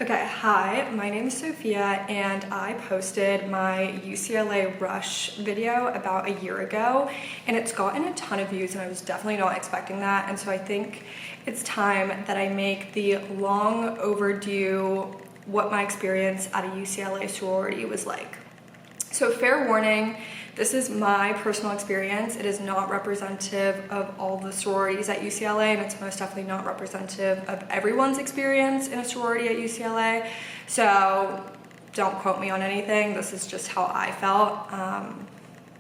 Okay, hi, my name is Sophia and I posted my UCLA Rush video about a year ago and it's gotten a ton of views and I was definitely not expecting that, and so I think it's time that I make the long overdue what my experience at a UCLA sorority was like. So fair warning, this is my personal experience. It is not representative of all the sororities at UCLA, and it's most definitely not representative of everyone's experience in a sorority at UCLA. So don't quote me on anything. This is just how I felt.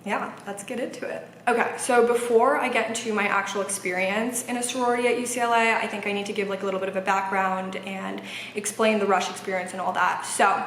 Yeah, let's get into it. Okay, so before I get into my actual experience in a sorority at UCLA, I think I need to give like a little bit of a background and explain the Rush experience and all that. So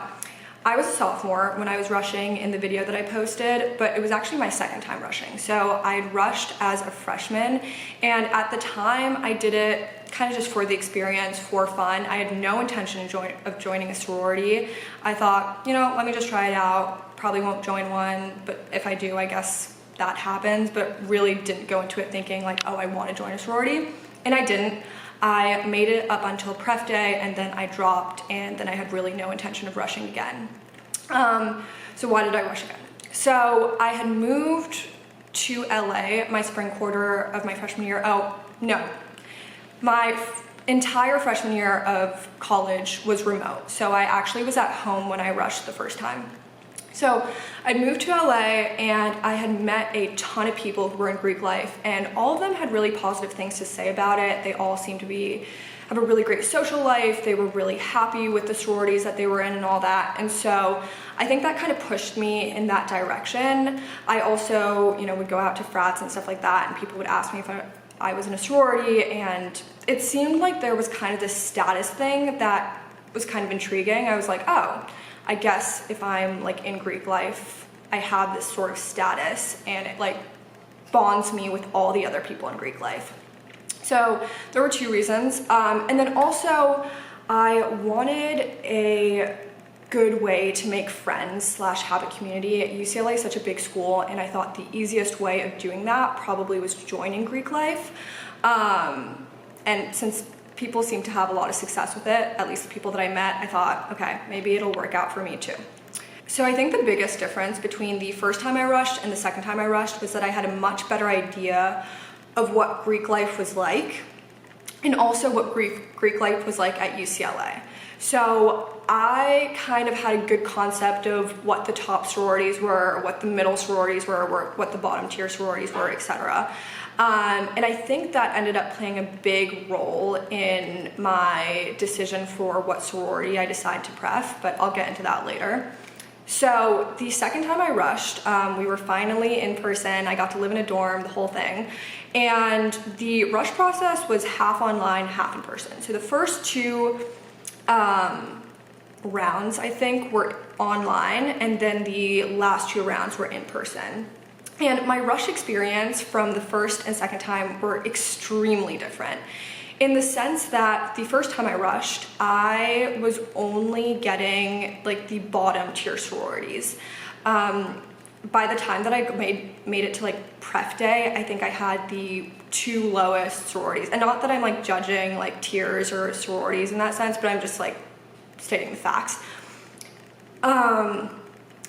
I was a sophomore when I was rushing in the video that I posted, but it was actually my second time rushing. So I had rushed as a freshman, and at the time I did it kind of just for the experience, for fun. I had no intention of joining a sorority. I thought, you know, let me just try it out. Probably won't join one, but if I do, I guess that happens, but really didn't go into it thinking like, oh, I want to join a sorority, and I didn't. I made it up until pref day and then I dropped, and then I had really no intention of rushing again. So why did I rush again? So I had moved to LA my spring quarter of my freshman year. Oh, no. My entire freshman year of college was remote. So I actually was at home when I rushed the first time. So I'd moved to LA and I had met a ton of people who were in Greek life, and all of them had really positive things to say about it. They all seemed to have a really great social life. They were really happy with the sororities that they were in and all that. And so I think that kind of pushed me in that direction. I also, would go out to frats and stuff like that, and people would ask me if I was in a sorority, and it seemed like there was kind of this status thing that was kind of intriguing. I was like, oh, I guess if I'm like in Greek life, I have this sort of status and it like bonds me with all the other people in Greek life. So there were two reasons. And then also I wanted a good way to make friends / have a community. At UCLA is such a big school, and I thought the easiest way of doing that probably was joining Greek life. And since people seem to have a lot of success with it, at least the people that I met, I thought, okay, maybe it'll work out for me too. So I think the biggest difference between the first time I rushed and the second time I rushed was that I had a much better idea of what Greek life was like, and also what Greek life was like at UCLA. So I kind of had a good concept of what the top sororities were, what the middle sororities were, what the bottom tier sororities were, etc. And I think that ended up playing a big role in my decision for what sorority I decide to pref, but I'll get into that later. So the second time I rushed, we were finally in person. I got to live in a dorm, the whole thing. And the rush process was half online, half in person. So the first two rounds, I think, were online, and then the last two rounds were in person. And my rush experience from the first and second time were extremely different, in the sense that the first time I rushed, I was only getting like the bottom tier sororities. By the time that I made it to like pref day, I think I had the two lowest sororities. And not that I'm like judging like tiers or sororities in that sense, but I'm just like stating the facts.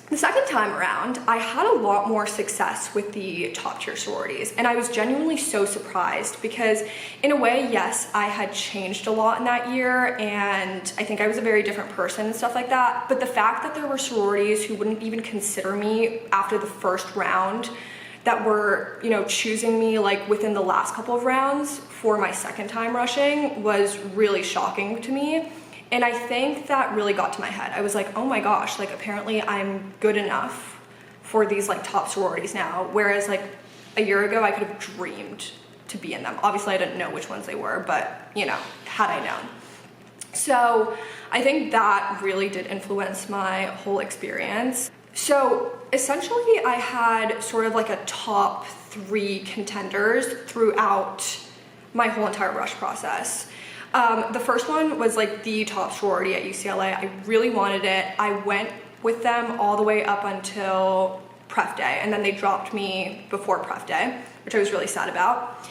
The second time around, I had a lot more success with the top tier sororities, and I was genuinely so surprised because in a way, yes, I had changed a lot in that year, and I think I was a very different person and stuff like that, but the fact that there were sororities who wouldn't even consider me after the first round, that were, choosing me like within the last couple of rounds for my second time rushing, was really shocking to me. And I think that really got to my head. I was like, oh my gosh, like apparently I'm good enough for these like top sororities now. Whereas like a year ago, I could have dreamed to be in them. Obviously I didn't know which ones they were, but had I known. So I think that really did influence my whole experience. So essentially I had sort of like a top 3 contenders throughout my whole entire rush process. The first one was like the top sorority at UCLA. I really wanted it. I went with them all the way up until pref day, and then they dropped me before pref day, which I was really sad about.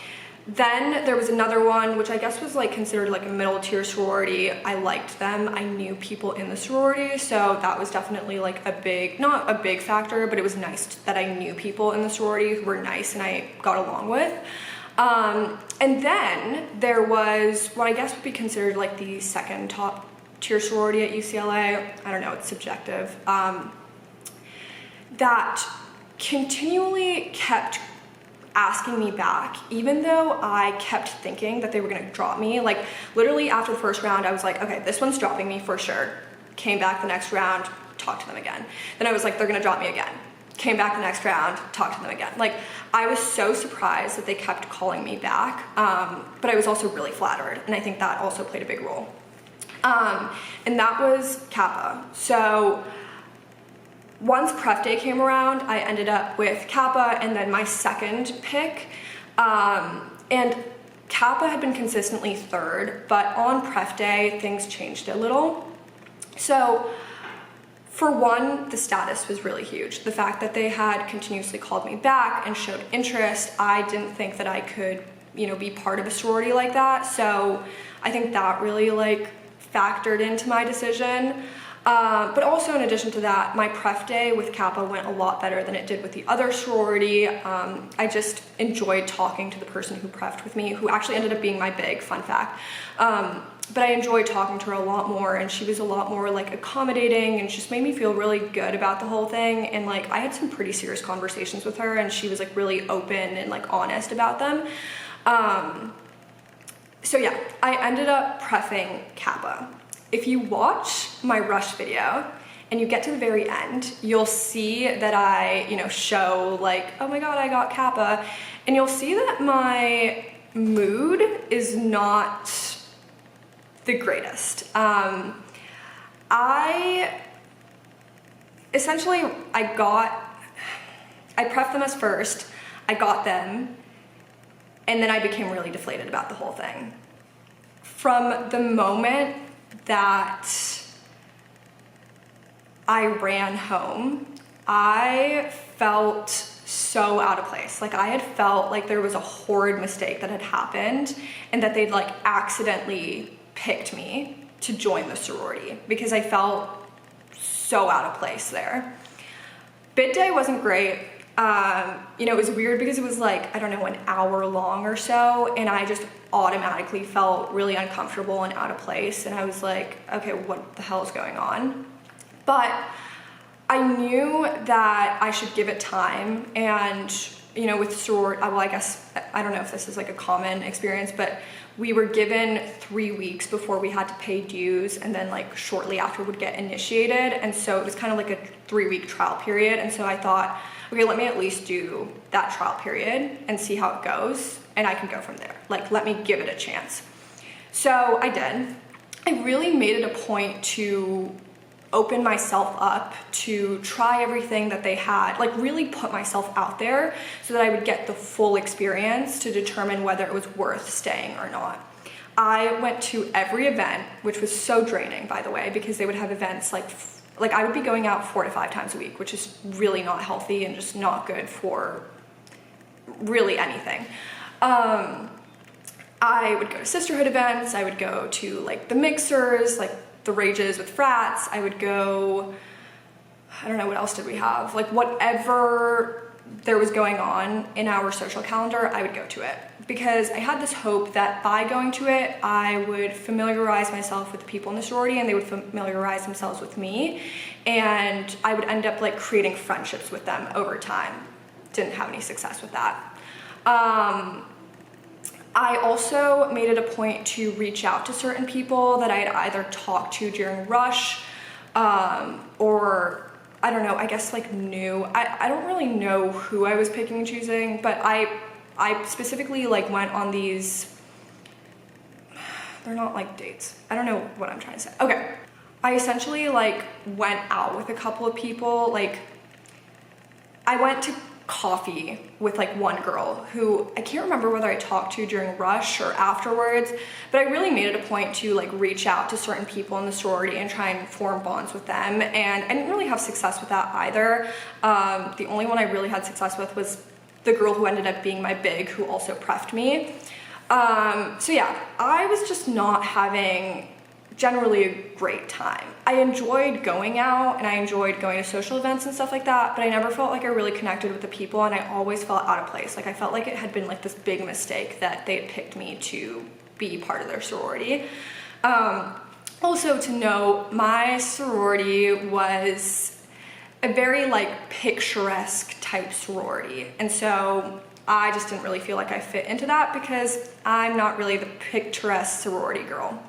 Then there was another one, which I guess was like considered like a middle tier sorority. I liked them. I knew people in the sorority, so that was definitely like not a big factor, but it was nice that I knew people in the sorority who were nice and I got along with. And then there was what I guess would be considered like the second top tier sorority at UCLA. I don't know, it's subjective. That continually kept asking me back, even though I kept thinking that they were gonna drop me. Like literally after the first round, I was like, okay, this one's dropping me for sure. Came back the next round, talked to them again. Then I was like, they're gonna drop me again. Came back the next round, talked to them again. Like I was so surprised that they kept calling me back, but I was also really flattered, and I think that also played a big role. And that was Kappa. So once prep day came around, I ended up with Kappa and then my second pick. And Kappa had been consistently third, but on prep day, things changed a little. So for one, the status was really huge. The fact that they had continuously called me back and showed interest, I didn't think that I could, be part of a sorority like that. So I think that really like factored into my decision. But also in addition to that, my prep day with Kappa went a lot better than it did with the other sorority. I just enjoyed talking to the person who prepped with me, who actually ended up being my big, fun fact. But I enjoyed talking to her a lot more, and she was a lot more like accommodating and just made me feel really good about the whole thing. And like I had some pretty serious conversations with her, and she was like really open and like honest about them. So yeah, I ended up prepping Kappa. If you watch my rush video and you get to the very end, you'll see that I, show like, oh my God, I got Kappa. And you'll see that my mood is not the greatest. I prepped them as first, I got them, and then I became really deflated about the whole thing. From the moment that I ran home, I felt so out of place. Like I had felt like there was a horrid mistake that had happened and that they'd like accidentally picked me to join the sorority because I felt so out of place there. Bid day wasn't great. It was weird because it was like, I don't know, an hour long or so, and I just automatically felt really uncomfortable and out of place, and I was like, okay, what the hell is going on? But I knew that I should give it time, and with sorority, well, I guess, I don't know if this is like a common experience, but we were given 3 weeks before we had to pay dues, and then like shortly after would get initiated, and so it was kind of like a 3-week trial period, and so I thought, okay, let me at least do that trial period and see how it goes, and I can go from there. Like, let me give it a chance. So I did. I really made it a point to open myself up, to try everything that they had, like really put myself out there so that I would get the full experience to determine whether it was worth staying or not. I went to every event, which was so draining, by the way, because they would have events like I would be going out 4 to 5 times a week, which is really not healthy and just not good for really anything. I would go to sisterhood events, I would go to like the mixers, like the rages with frats, I would go, I don't know, what else did we have? Like whatever there was going on in our social calendar, I would go to it. Because I had this hope that by going to it, I would familiarize myself with the people in the sorority and they would familiarize themselves with me. And I would end up like creating friendships with them over time. Didn't have any success with that. I also made it a point to reach out to certain people that I had either talked to during rush or I don't know, I guess like knew. I don't really know who I was picking and choosing, but I specifically like went on these, they're not like dates. I don't know what I'm trying to say. Okay. I essentially like went out with a couple of people. Like I went to coffee with like one girl who I can't remember whether I talked to during rush or afterwards, but I really made it a point to like reach out to certain people in the sorority and try and form bonds with them, and I didn't really have success with that either. The only one I really had success with was the girl who ended up being my big, who also preffed me. So yeah, I was just not having generally a great time. I enjoyed going out and I enjoyed going to social events and stuff like that, but I never felt like I really connected with the people, and I always felt out of place. Like I felt like it had been like this big mistake that they had picked me to be part of their sorority. Also to note, my sorority was a very like picturesque type sorority, and so I just didn't really feel like I fit into that because I'm not really the picturesque sorority girl.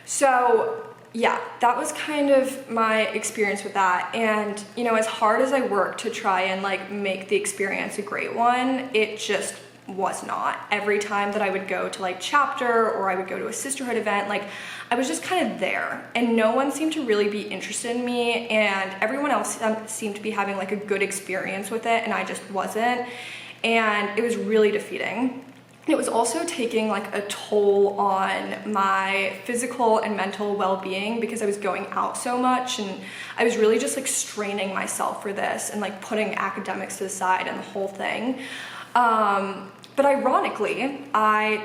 So yeah, that was kind of my experience with that. And you know, as hard as I worked to try and like make the experience a great one, it just was not. Every time that I would go to like chapter or I would go to a sisterhood event, like I was just kind of there, and no one seemed to really be interested in me, and everyone else seemed to be having like a good experience with it, and I just wasn't. And it was really defeating. It was also taking like a toll on my physical and mental well-being because I was going out so much, and I was really just like straining myself for this and like putting academics to the side and the whole thing. But ironically, I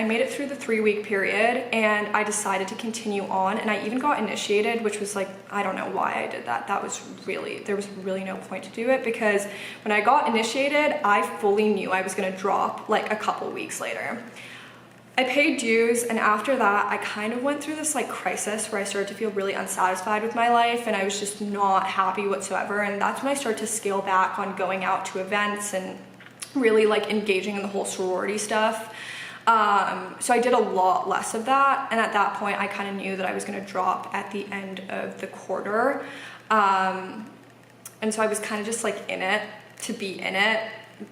made it through the 3-week period, and I decided to continue on, and I even got initiated, which was like, I don't know why I did that. There was really no point to do it, because when I got initiated, I fully knew I was gonna drop like a couple weeks later. I paid dues, and after that, I kind of went through this like crisis where I started to feel really unsatisfied with my life, and I was just not happy whatsoever, and that's when I started to scale back on going out to events and really like engaging in the whole sorority stuff. So I did a lot less of that, and at that point I kind of knew that I was going to drop at the end of the quarter, and so I was kind of just like in it to be in it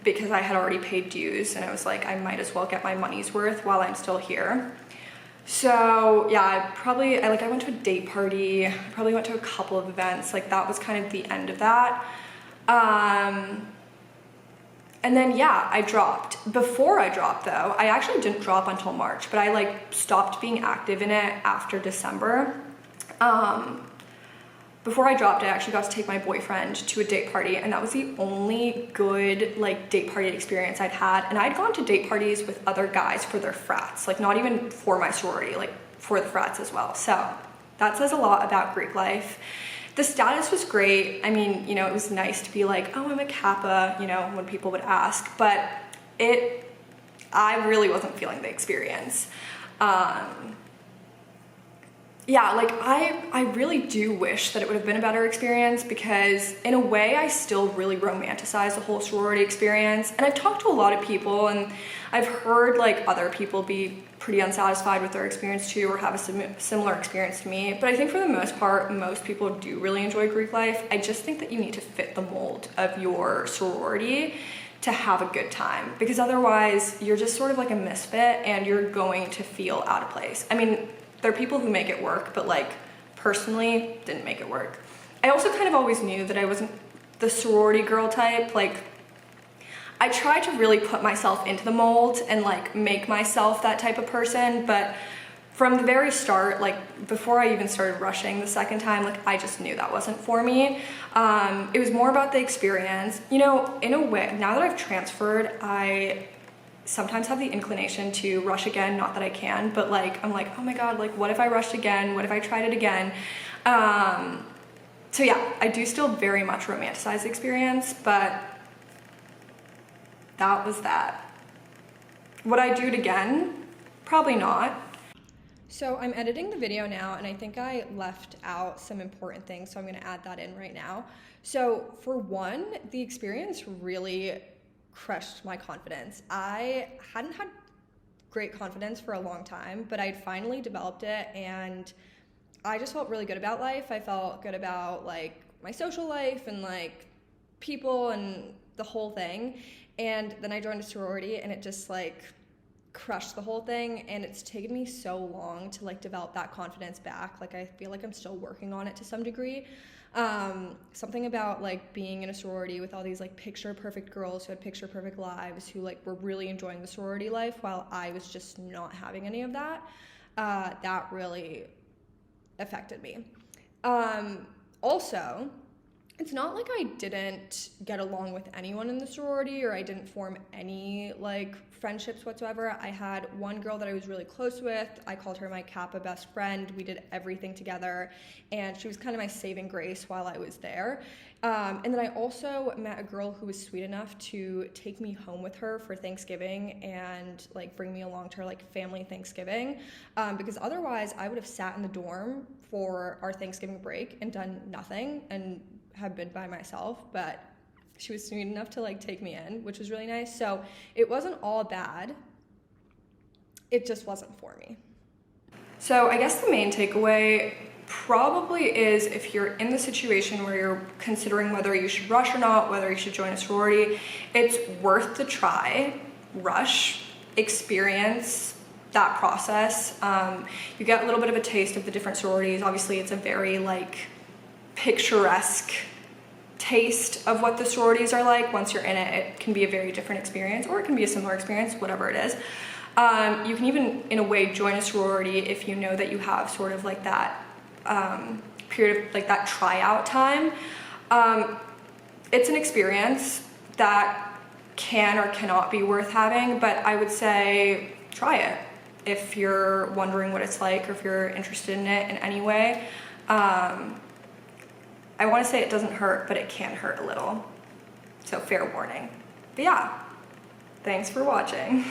because I had already paid dues, and I was like, I might as well get my money's worth while I'm still here. So yeah, I went to a date party, I probably went to a couple of events, like that was kind of the end of that. And then yeah, I dropped. Before I dropped though, I actually didn't drop until March, but I like stopped being active in it after December. Before I dropped, I actually got to take my boyfriend to a date party, and that was the only good like date party experience I'd had. And I'd gone to date parties with other guys for their frats, like not even for my sorority, like for the frats as well. So that says a lot about Greek life. The status was great. I mean, you know, it was nice to be like, oh, I'm a Kappa, you know, when people would ask, but I really wasn't feeling the experience. Yeah, like I really do wish that it would have been a better experience, because in a way I still really romanticize the whole sorority experience. And I've talked to a lot of people, and I've heard like other people be pretty unsatisfied with their experience too, or have a similar experience to me. But I think for the most part, most people do really enjoy Greek life. I just think that you need to fit the mold of your sorority to have a good time, because otherwise you're just sort of like a misfit and you're going to feel out of place. I mean, there are people who make it work, but like personally didn't make it work. I also kind of always knew that I wasn't the sorority girl type. Like I tried to really put myself into the mold and like make myself that type of person, but from the very start, like before I even started rushing the second time, like I just knew that wasn't for me. It was more about the experience. You know, in a way, now that I've transferred, I sometimes have the inclination to rush again, not that I can, but like I'm like, oh my god, like what if I rushed again? What if I tried it again? So yeah, I do still very much romanticize the experience, but that was that. Would I do it again? Probably not. So I'm editing the video now, and I think I left out some important things, so I'm gonna add that in right now. So for one, the experience really crushed my confidence. I hadn't had great confidence for a long time, but I'd finally developed it, and I just felt really good about life. I felt good about like my social life and like people and the whole thing. And then I joined a sorority, and it just like crushed the whole thing, and it's taken me so long to like develop that confidence back. Like I feel like I'm still working on it to some degree. Something about like being in a sorority with all these like picture perfect girls who had picture perfect lives, who like were really enjoying the sorority life while I was just not having any of that, that really affected me. Also, It's not like I didn't get along with anyone in the sorority or I didn't form any like friendships whatsoever. I had one girl that I was really close with. I called her my Kappa best friend. We did everything together, and she was kind of my saving grace while I was there. And then I also met a girl who was sweet enough to take me home with her for Thanksgiving and like bring me along to her like family Thanksgiving, because otherwise I would have sat in the dorm for our Thanksgiving break and done nothing and have been by myself. But she was sweet enough to like take me in, which was really nice. So it wasn't all bad. It just wasn't for me. So I guess the main takeaway probably is, if you're in the situation where you're considering whether you should rush or not, whether you should join a sorority, it's worth the try. Rush, experience that process. You get a little bit of a taste of the different sororities. Obviously it's a very like picturesque taste of what the sororities are like. Once you're in it, it can be a very different experience, or it can be a similar experience, whatever it is. You can even, in a way, join a sorority if you know that you have sort of like that period of like that tryout time. It's an experience that can or cannot be worth having, but I would say try it if you're wondering what it's like, or if you're interested in it in any way. I want to say it doesn't hurt, but it can hurt a little. So fair warning. But yeah, thanks for watching.